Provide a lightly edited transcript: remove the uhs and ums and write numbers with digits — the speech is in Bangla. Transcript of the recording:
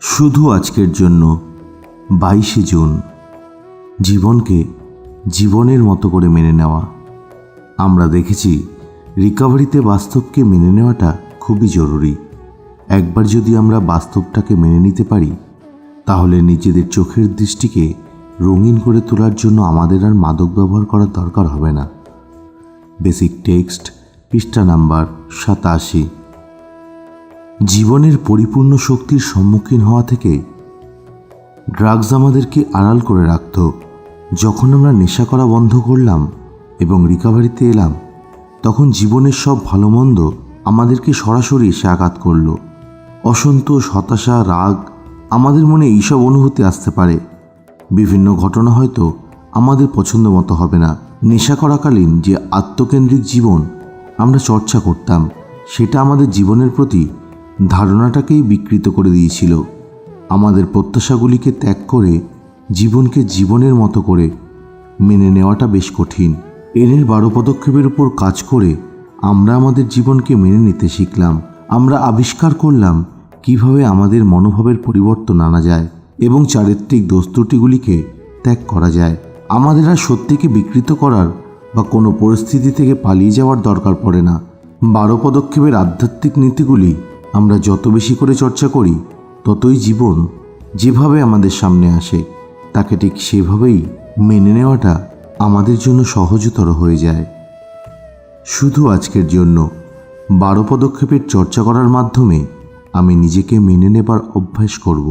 শুধু আজকের জন্য 22শে জুন। জীবনকে জীবনের মতো করে মেনে নেওয়া। আমরা দেখেছি রিকভারিতে বাস্তবকে মেনে নেওয়াটা খুবই জরুরি। একবার যদি আমরা বাস্তবটাকে মেনে নিতে পারি, তাহলে নিজেদের চোখের দৃষ্টিকে রঙিন করে তোলার জন্য আমাদের আর মাদক ব্যবহার করার দরকার হবে না। বেসিক টেক্সট, পৃষ্ঠা নাম্বার 87। জীবনের পরিপূর্ণ শক্তির সম্মুখীন হওয়া থেকে ড্রাগস আমাদেরকে আড়াল করে রাখত। যখন আমরা নেশা করা বন্ধ করলাম এবং রিকভারিতে এলাম, তখন জীবনের সব ভালো মন্দ আমাদেরকে সরাসরি এসে আঘাত করল। অসন্তোষ, হতাশা, রাগ, আমাদের মনে এইসব অনুভূতি আসতে পারে। বিভিন্ন ঘটনা হয়তো আমাদের পছন্দ মতো হবে না। নেশা করাকালীন যে আত্মকেন্দ্রিক জীবন আমরা চর্চা করতাম, সেটা আমাদের জীবনের প্রতি ধারণাটাকেই বিকৃত করে দিয়েছিল। আমাদের প্রত্যাশাগুলিকে ত্যাগ করে জীবনকে জীবনের মতো করে মেনে নেওয়াটা বেশ কঠিন। এনের 12 পদক্ষেপের উপর কাজ করে আমরা আমাদের জীবনকে মেনে নিতে শিখলাম। আমরা আবিষ্কার করলাম কিভাবে আমাদের মনোভাবের পরিবর্তন আনা যায় এবং চারিত্রিক দোষ ত্রুটিগুলিকে ত্যাগ করা যায়। আমাদের আর সত্যিকে বিকৃত করার বা কোনো পরিস্থিতি থেকে পালিয়ে যাওয়ার দরকার পড়ে না। 12 পদক্ষেপের আধ্যাত্মিক নীতিগুলি আমরা যত বেশি করে চর্চা করি, ততই জীবন যেভাবে আমাদের সামনে আসে তাকে ঠিক সেভাবেই মেনে নেওয়াটা আমাদের জন্য সহজতর হয়ে যায়। শুধু আজকের জন্য 12 পদক্ষেপের চর্চা করার মাধ্যমে আমি নিজেকে মেনে নেবার অভ্যাস করব।